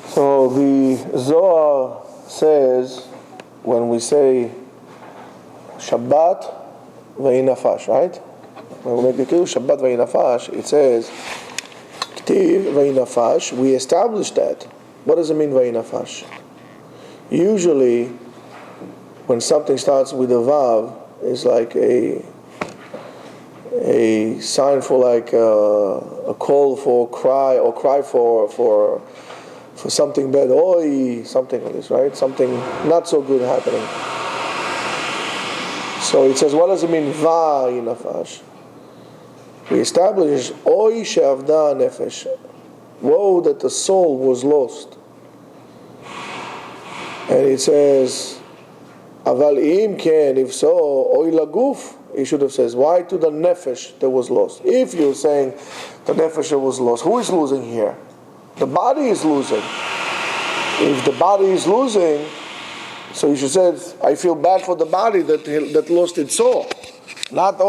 So the Zohar says, when we say Shabbat v'inafash, right? When we make the Kiddush Shabbat v'inafash, it says Ktiv v'inafash. We establish that. What does it mean v'inafash? Usually, when something starts with a vav, it's like a sign for like a call for cry, or cry for something bad, something like this, right? Something not so good happening. So it says, what does it mean va'inafash? We establish oy she'avda nefesh. Woe that the soul was lost. And it says, aval im ken, if so, oy laguf. He should have said, why to the nefesh that was lost? If you're saying the nefesh that was lost, who is losing here? The body is losing. If the body is losing, so you should say, I feel bad for the body that lost its soul. Not,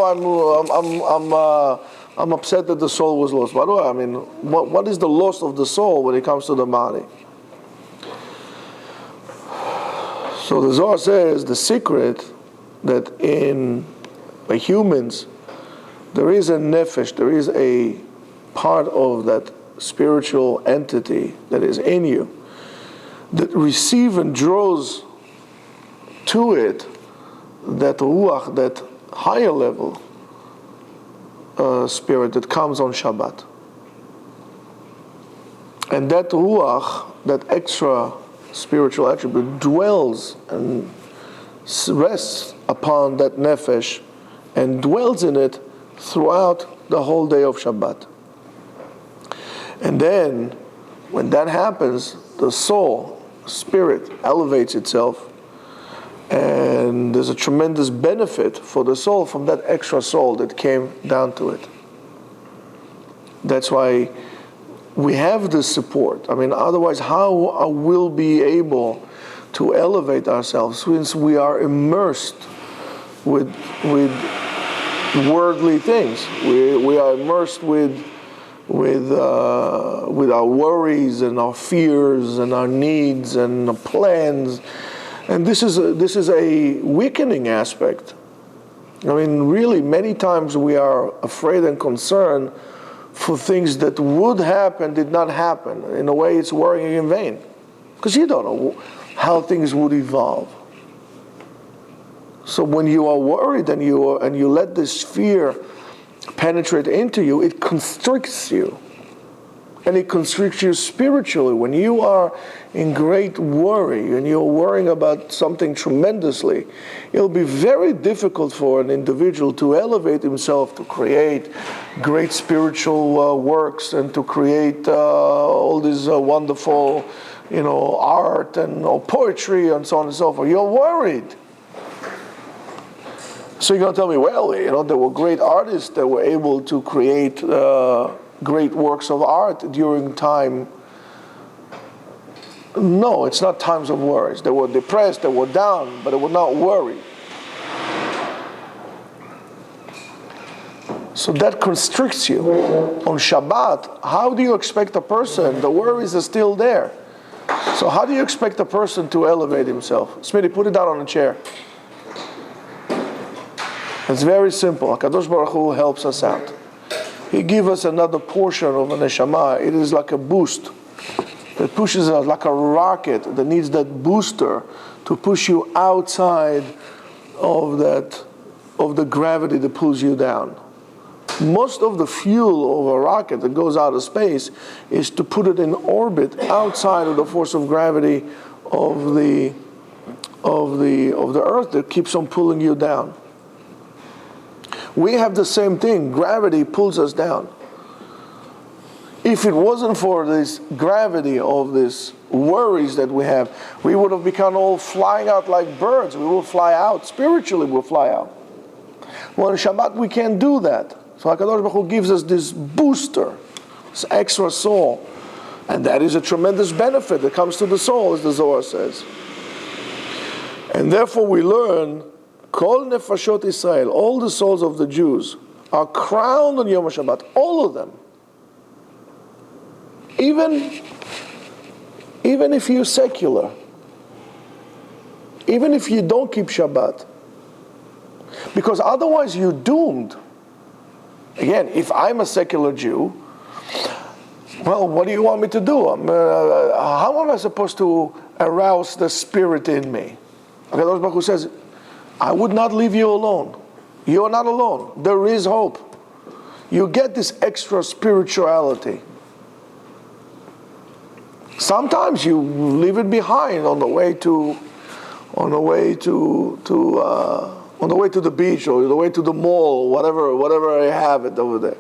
I'm upset that the soul was lost. By the way, I mean, what is the loss of the soul when it comes to the body? So the Zohar says the secret that by humans, there is a nefesh, there is a part of that spiritual entity that is in you that receives and draws to it that ruach, that higher level spirit that comes on Shabbat. And that ruach, that extra spiritual attribute, dwells and rests upon that nefesh and dwells in it throughout the whole day of Shabbat. And then, when that happens, the soul, spirit, elevates itself, and there's a tremendous benefit for the soul from that extra soul that came down to it. That's why we have this support. I mean, otherwise, how will we be able to elevate ourselves since we are immersed with worldly things? We are immersed with our worries and our fears and our needs and our plans, and this is a weakening aspect. I mean, really, many times we are afraid and concerned for things that would happen, did not happen. In a way, it's worrying in vain, because you don't know how things would evolve. So when you are worried and you let this fear penetrate into you, it constricts you. And it constricts you spiritually. When you are in great worry and you're worrying about something tremendously, it'll be very difficult for an individual to elevate himself, to create great spiritual works, and to create all this wonderful, art and poetry and so on and so forth. You're worried. So you're going to tell me, well, there were great artists that were able to create great works of art during time. No, it's not times of worries. They were depressed, they were down, but they were not worried. So that constricts you. On Shabbat, how do you expect a person, the worries are still there. So how do you expect a person to elevate himself? Smitty, put it down on a chair. It's very simple. HaKadosh Baruch Hu helps us out. He gives us another portion of a neshama. It is like a boost that pushes us, like a rocket that needs that booster to push you outside of the gravity that pulls you down. Most of the fuel of a rocket that goes out of space is to put it in orbit outside of the force of gravity of the Earth that keeps on pulling you down. We have the same thing. Gravity pulls us down. If it wasn't for this gravity of these worries that we have, we would have become all flying out like birds. We will fly out. Spiritually, we'll fly out. Well, on Shabbat, we can't do that. So HaKadosh Baruch Hu gives us this booster, this extra soul. And that is a tremendous benefit that comes to the soul, as the Zohar says. And therefore we learn, Kol Nefashot Israel, all the souls of the Jews, are crowned on Yom HaShabbat, all of them. Even even if you're secular, even if you don't keep Shabbat, because otherwise you're doomed. Again, if I'm a secular Jew, well, what do you want me to do? How am I supposed to arouse the spirit in me? HaKadosh Baruch Hu says, I would not leave you alone. You're not alone. There is hope. You get this extra spirituality. Sometimes you leave it behind on the way to the beach or the way to the mall, whatever I have it over there.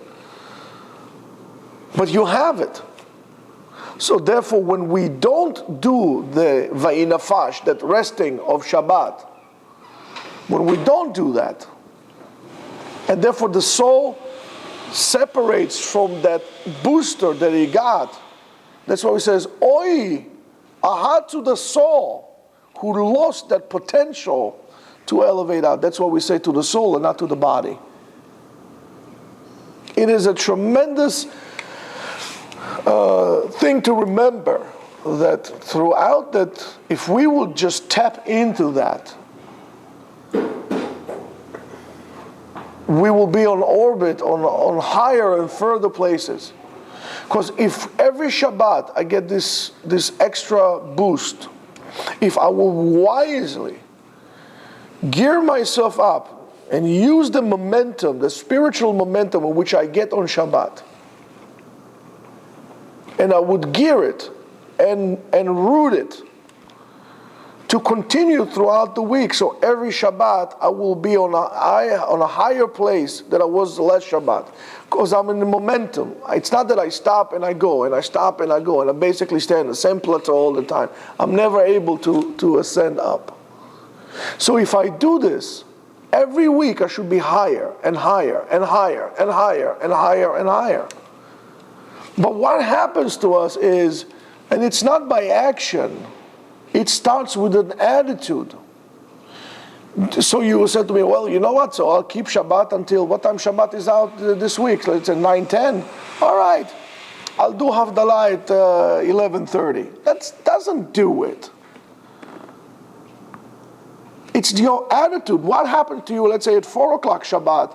But you have it. So therefore, when we don't do the va'inafash, that resting of Shabbat, when we don't do that, and therefore the soul separates from that booster that he got, that's why he says, Oi, aha to the soul who lost that potential to elevate out. That's what we say to the soul and not to the body. It is a tremendous thing to remember, that throughout that, if we would just tap into that, we will be on orbit, on higher and further places. Because if every Shabbat I get this extra boost, if I will wisely gear myself up and use the momentum, the spiritual momentum which I get on Shabbat, and I would gear it and root it to continue throughout the week. So every Shabbat I will be on a higher place than I was the last Shabbat, because I'm in the momentum. It's not that I stop and I go, and I stop and I go, and I basically stay on the same plateau all the time. I'm never able to ascend up. So if I do this, every week I should be higher and higher and higher and higher and higher and higher. But what happens to us is, and it's not by action, it starts with an attitude. So you said to me, well, you know what, so I'll keep Shabbat until, what time Shabbat is out this week? Let's say 9:10. All right, I'll do Havdalah at 11:30. That doesn't do it. It's your attitude. What happened to you, let's say at 4 o'clock Shabbat,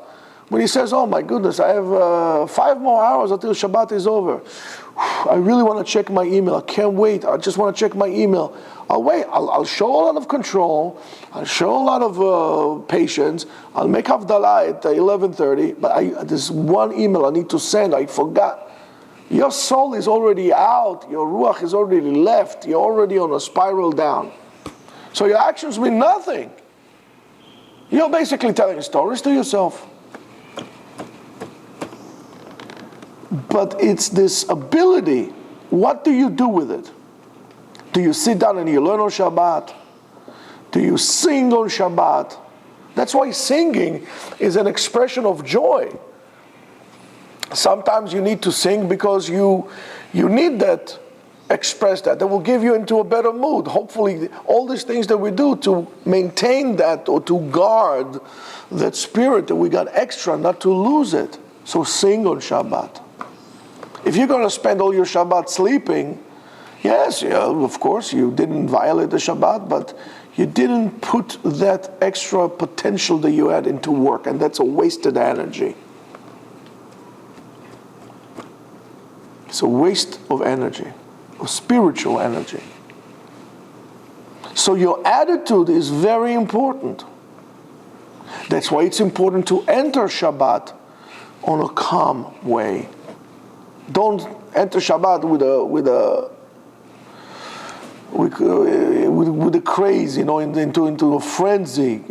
when he says, oh my goodness, I have 5 more hours until Shabbat is over. I really want to check my email. I can't wait. I just want to check my email. I'll wait. I'll show a lot of control. I'll show a lot of patience. I'll make Havdalah at 11:30. But there's one email I need to send. I forgot. Your soul is already out. Your ruach is already left. You're already on a spiral down. So your actions mean nothing. You're basically telling stories to yourself. But it's this ability. What do you do with it? Do you sit down and you learn on Shabbat? Do you sing on Shabbat? That's why singing is an expression of joy. Sometimes you need to sing because you need that, express that. That will give you into a better mood. Hopefully all these things that we do to maintain that, or to guard that spirit that we got extra, not to lose it. So sing on Shabbat. If you're going to spend all your Shabbat sleeping, yes, of course, you didn't violate the Shabbat, but you didn't put that extra potential that you had into work, and that's a wasted energy. It's a waste of energy, of spiritual energy. So your attitude is very important. That's why it's important to enter Shabbat on a calm way. Don't enter Shabbat with a craze, into a frenzy,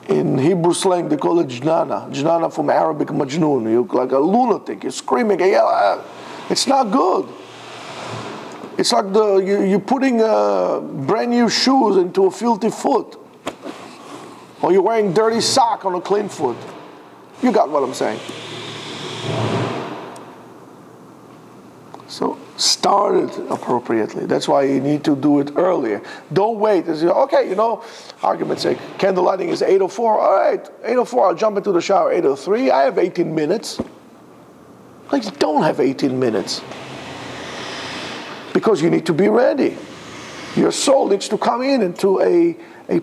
In Hebrew slang, they call it jnana. Jnana from Arabic majnoon. You're like a lunatic. You're screaming. It's not good. It's like you're putting brand new shoes into a filthy foot, or you're wearing dirty sock on a clean foot. You got what I'm saying. So start it appropriately. That's why you need to do it earlier. Don't wait. Okay, argument's sake, candle lighting is 8:04. All right, 8:04, I'll jump into the shower. 8:03, I have 18 minutes. Like, you don't have 18 minutes. Because you need to be ready. Your soul needs to come in into a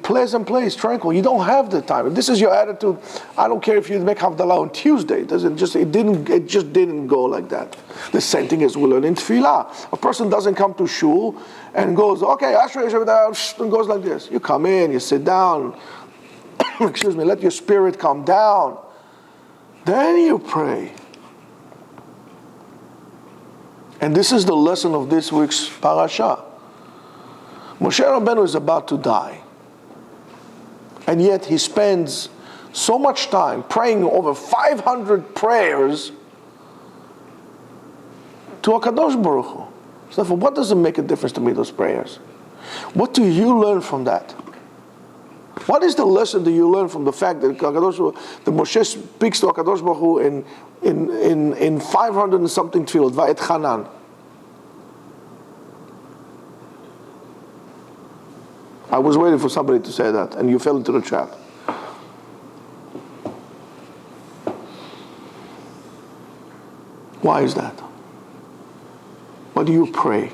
pleasant place, tranquil. You don't have the time. If this is your attitude, I don't care if you make Havdalah on Tuesday. It just didn't go like that. The same thing as we learn in Tefillah. A person doesn't come to shul and goes, okay, and goes like this. You come in, you sit down, excuse me, let your spirit come down. Then you pray. And this is the lesson of this week's parasha. Moshe Rabbeinu is about to die. And yet he spends so much time praying over 500 prayers to HaKadosh Baruch Hu. So therefore, what does it make a difference to me, those prayers? What do you learn from that? What is the lesson that you learn from the fact that Moshe speaks to HaKadosh Baruch Hu in 500 and something tefillot, Va'et Hanan? I was waiting for somebody to say that, and you fell into the trap. Why is that? What do you pray?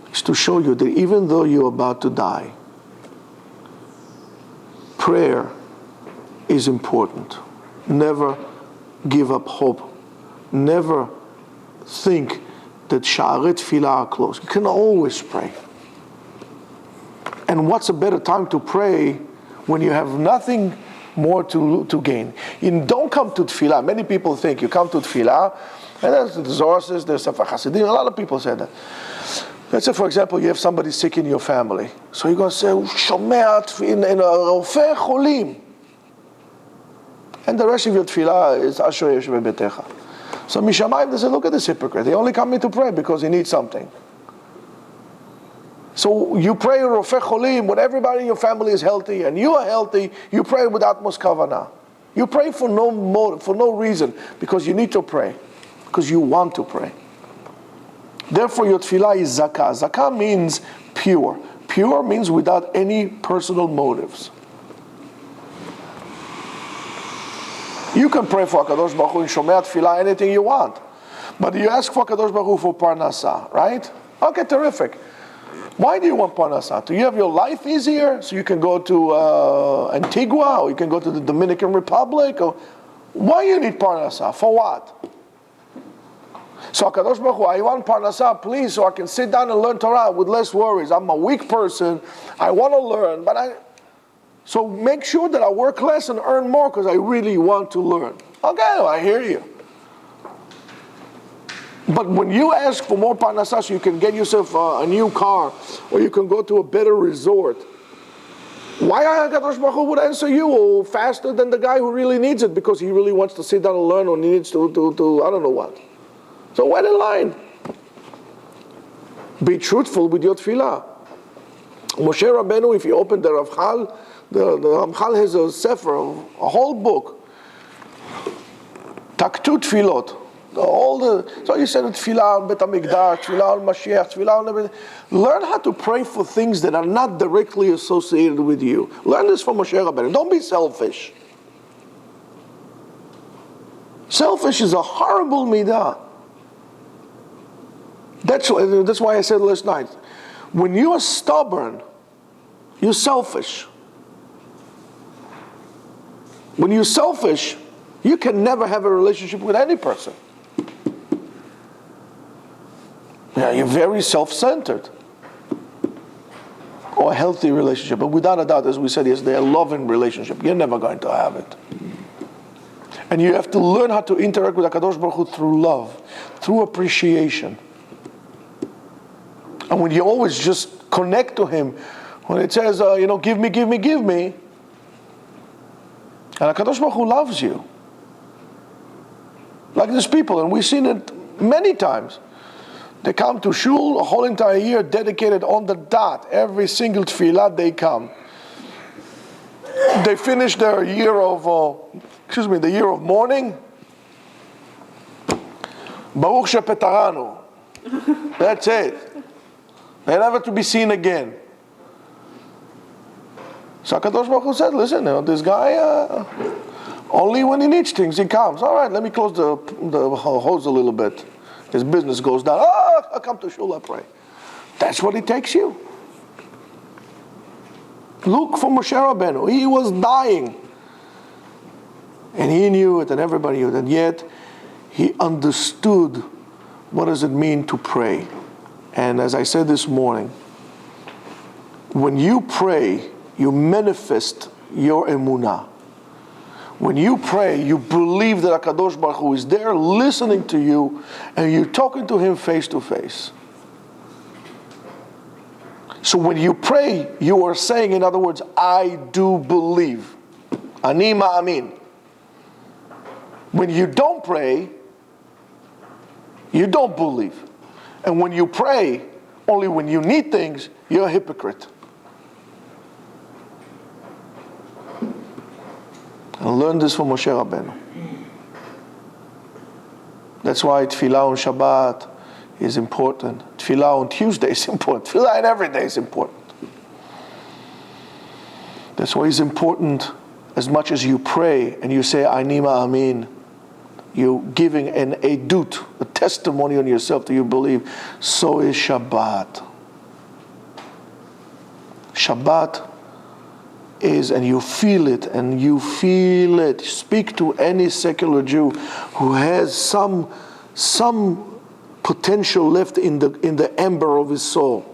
It's to show you that even though you're about to die, prayer is important. Never give up hope. Never think that Sha'arei Tefillah are closed. You can always pray. And what's a better time to pray when you have nothing more to gain? You don't come to Tefillah. Many people think you come to Tefillah, and there's the Zohar says, there's Sefer Hasidim. A lot of people say that. Let's say, for example, you have somebody sick in your family. So you're going to say, Shomea in Rofei Cholim. And the rest of your Tefillah is Asher Yeshiva Betecha. So Mishamayim, they say, look at this hypocrite. He only coming to pray because he needs something. So you pray Rofei Cholim when everybody in your family is healthy and you are healthy. You pray without utmost kavanah. You pray for no motive, for no reason, because you need to pray, because you want to pray. Therefore, your tefillah is zakah. Zakah means pure. Pure means without any personal motives. You can pray for HaKadosh Baruch Hu in Shomea Tefillah anything you want, but you ask for HaKadosh Baruch Hu for parnasah, right? Okay, terrific. Why do you want parnasah? Do you have your life easier so you can go to Antigua or you can go to the Dominican Republic? Or why you need parnasah? For what? So HaKadosh Baruch Hu, I want parnasah, please, so I can sit down and learn Torah with less worries. I'm a weak person. I want to learn, so make sure that I work less and earn more because I really want to learn. Okay, I hear you. But when you ask for more parnasah so you can get yourself a new car or you can go to a better resort, why HaKadosh Baruch Hu would answer you faster than the guy who really needs it because he really wants to sit down and learn or needs to I don't know what. So wait in line. Be truthful with your tefillah. Moshe Rabbeinu, if you open the Ramchal, the Ramchal has a sefer, a whole book. Taktu tefillot. So you said tefillah on Bet HaMikdash, tefillah on Mashiach, tefillah on everything. Learn how to pray for things that are not directly associated with you. Learn this from Moshe Rabbeinu. Don't be selfish. Selfish is a horrible midah. That's why I said last night, when you are stubborn, you're selfish. When you're selfish, you can never have a relationship with any person. Yeah, you're very self-centered. Or a healthy relationship. But without a doubt, as we said yesterday, a loving relationship. You're never going to have it. And you have to learn how to interact with HaKadosh Baruch Hu through love, through appreciation. And when you always just connect to Him, when it says, give me, give me, give me, and HaKadosh Baruch Hu loves you. Like these people, and we've seen it many times. They come to shul a whole entire year dedicated on the dot. Every single tefillah they come. They finish their year of, the year of mourning. Baruch shepetaranu. That's it. They're never to be seen again. So HaKadosh Baruch Hu said, listen, this guy, only when he needs things, he comes. All right, let me close the hose a little bit. His business goes down. Oh, I'll come to shul, I pray. That's what it takes you. Look for Moshe Rabbeinu. He was dying. And he knew it, and everybody knew it. And yet, he understood what does it mean to pray. And as I said this morning, when you pray, you manifest your emunah. When you pray, you believe that HaKadosh Baruch Hu is there listening to you, and you're talking to Him face to face. So when you pray, you are saying, in other words, I do believe. Ani ma'amin. When you don't pray, you don't believe. And when you pray, only when you need things, you're a hypocrite. And learn this from Moshe Rabbeinu. That's why Tefillah on Shabbat is important. Tefillah on Tuesday is important. Tefillah on every day is important. That's why it's important as much as you pray and you say, Ani ma'amin, you're giving an edut, a testimony on yourself that you believe. So is Shabbat. Shabbat is, and you feel it, and you feel it. Speak to any secular Jew who has some potential left in the ember of his soul,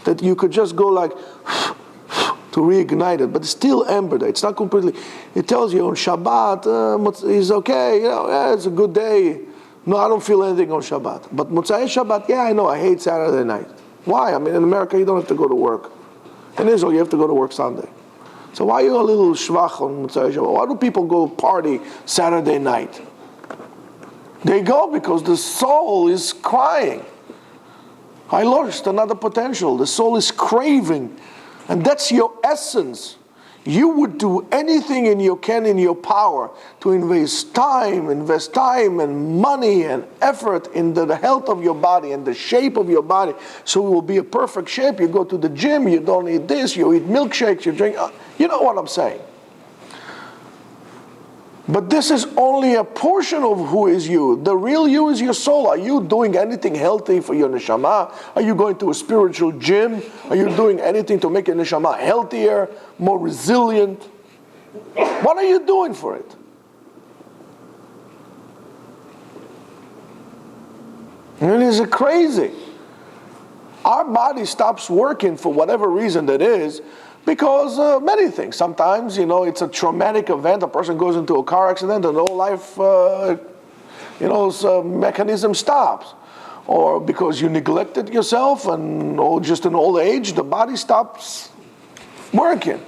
that you could just go like to reignite it, but it's still ember there. It's not completely. It tells you on Shabbat is okay. Yeah, it's a good day. No, I don't feel anything on Shabbat. But Motzei Shabbat, yeah, I know. I hate Saturday night. Why? I mean, in America, you don't have to go to work. In Israel, you have to go to work Sunday. So why are you a little shvach on Motzei Shabbat? Why do people go party Saturday night? They go because the soul is crying. I lost another potential. The soul is craving. And that's your essence. You would do anything in your power to invest time and money and effort in the health of your body and the shape of your body, so it will be a perfect shape. You go to the gym, you don't eat this, you eat milkshakes, you drink, you know what I'm saying. But this is only a portion of who is you. The real you is your soul. Are you doing anything healthy for your neshama? Are you going to a spiritual gym? Are you doing anything to make your neshama healthier, more resilient? What are you doing for it? It is crazy. Our body stops working for whatever reason that is, because many things. Sometimes, it's a traumatic event. A person goes into a car accident and the whole life, mechanism stops. Or because you neglected yourself or just in old age, the body stops working.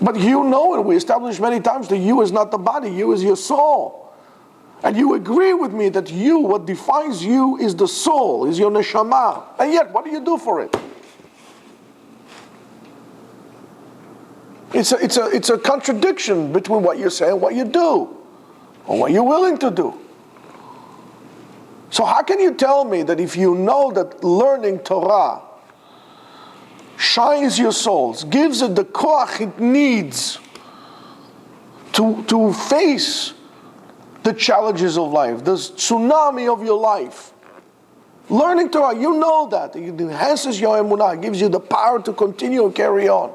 But and we established many times that you is not the body, you is your soul. And you agree with me that what defines you is the soul, is your neshama. And yet, what do you do for it? It's a contradiction between what you say and what you do, or what you're willing to do. So how can you tell me that if you know that learning Torah shines your souls, gives it the koach it needs to face the challenges of life, the tsunami of your life? Learning Torah, you know that. It enhances your emunah, gives you the power to continue and carry on.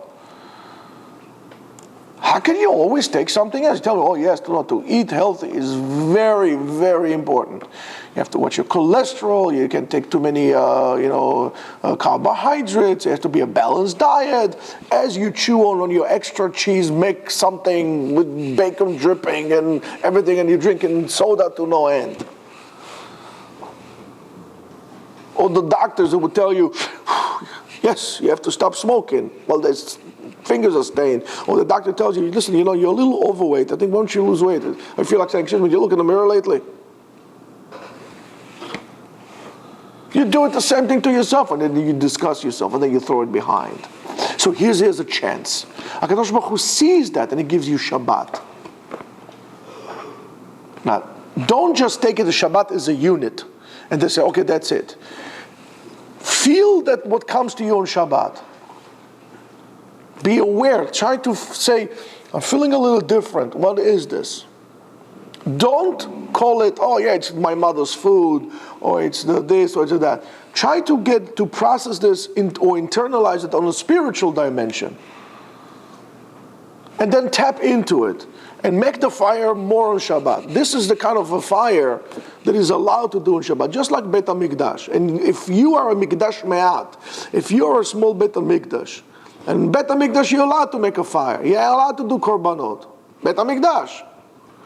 How can you always take something else? You tell me, oh yes, to eat healthy is very, very important. You have to watch your cholesterol. You can't take too many, carbohydrates. It has to be a balanced diet. As you chew on your extra cheese, make something with bacon dripping and everything, and you're drinking soda to no end. Or the doctors who would tell you, yes, you have to stop smoking. Well, there's fingers are stained. Or the doctor tells you, listen, you're a little overweight. I think, why don't you lose weight? I feel like saying, excuse me, did you look in the mirror lately? You do it the same thing to yourself, and then you discuss yourself, and then you throw it behind. So here's a chance. HaKadosh Baruch Hu sees that, and He gives you Shabbat. Now, don't just take it as Shabbat as a unit, and then say, okay, that's it. Feel that what comes to you on Shabbat. Be aware. Try to say, I'm feeling a little different. What is this? Don't call it, oh yeah, it's my mother's food, or it's this, or it's that. Try to get to process this or internalize it on a spiritual dimension. And then tap into it. And make the fire more on Shabbat. This is the kind of a fire that is allowed to do on Shabbat, just like Bet HaMikdash. And if you are a Mikdash Me'at, if you are a small Bet HaMikdash, and Bet HaMikdash you're allowed to make a fire, you're allowed to do korbanot. Bet HaMikdash.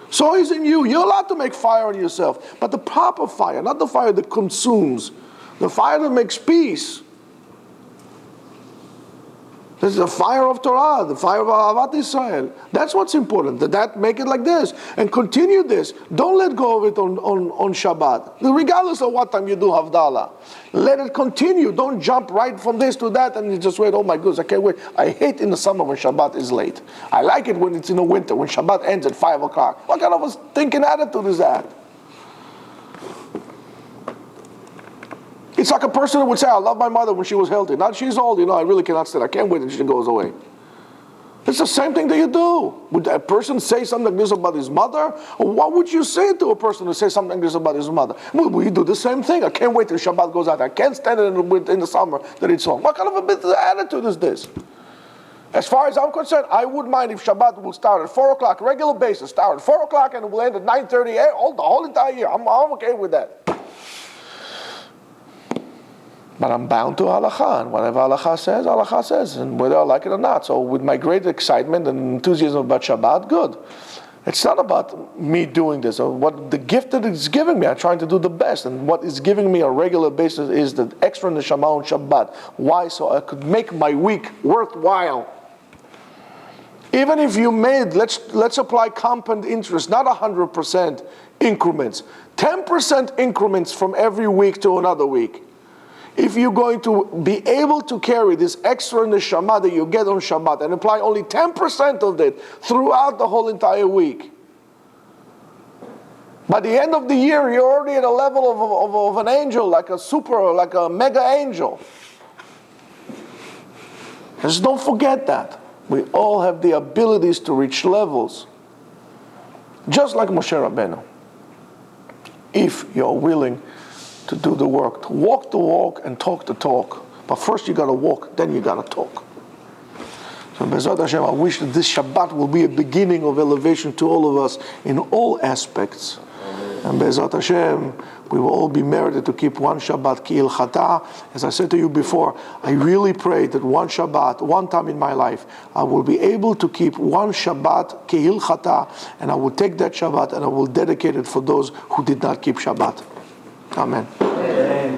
So is in you. You're allowed to make fire on yourself. But the proper fire, not the fire that consumes, the fire that makes peace. This is the fire of Torah, the fire of Ahavat Israel. That's what's important. That make it like this. And continue this. Don't let go of it on Shabbat. Regardless of what time you do Havdalah. Let it continue. Don't jump right from this to that and you just wait, oh my goodness, I can't wait. I hate in the summer when Shabbat is late. I like it when it's in the winter, when Shabbat ends at 5 o'clock. What kind of a thinking attitude is that? It's like a person who would say, I love my mother when she was healthy. Now she's old, I really cannot stand. I can't wait until she goes away. It's the same thing that you do. Would a person say something like this about his mother? Or what would you say to a person who says something like this about his mother? Well, we do the same thing. I can't wait till Shabbat goes out. I can't stand it in the summer that it's on. What kind of a bit of attitude is this? As far as I'm concerned, I wouldn't mind if Shabbat will start at 4 o'clock, regular basis, start at 4 o'clock and it will end at 9:30, the whole entire year. I'm okay with that. But I'm bound to halakha, and whatever halakha says, and whether I like it or not. So with my great excitement and enthusiasm about Shabbat, good. It's not about me doing this, or what the gift that it's giving me, I'm trying to do the best, and what it's giving me on a regular basis is the extra neshama on Shabbat. Why? So I could make my week worthwhile. Even if you made, let's apply compound interest, not 100% increments, 10% increments from every week to another week. If you're going to be able to carry this extra neshama that you get on Shabbat and apply only 10% of it throughout the whole entire week, by the end of the year, you're already at a level of an angel, like a mega angel. Just don't forget that. We all have the abilities to reach levels, just like Moshe Rabbeinu. If you're willing to do the work, to walk the walk and talk the talk. But first you got to walk, then you got to talk. So Be'ezrat Hashem, I wish that this Shabbat will be a beginning of elevation to all of us in all aspects. And Be'ezrat Hashem, we will all be merited to keep one Shabbat ki'ilchata. As I said to you before, I really pray that one Shabbat, one time in my life, I will be able to keep one Shabbat ki'ilchata, and I will take that Shabbat and I will dedicate it for those who did not keep Shabbat. Amen.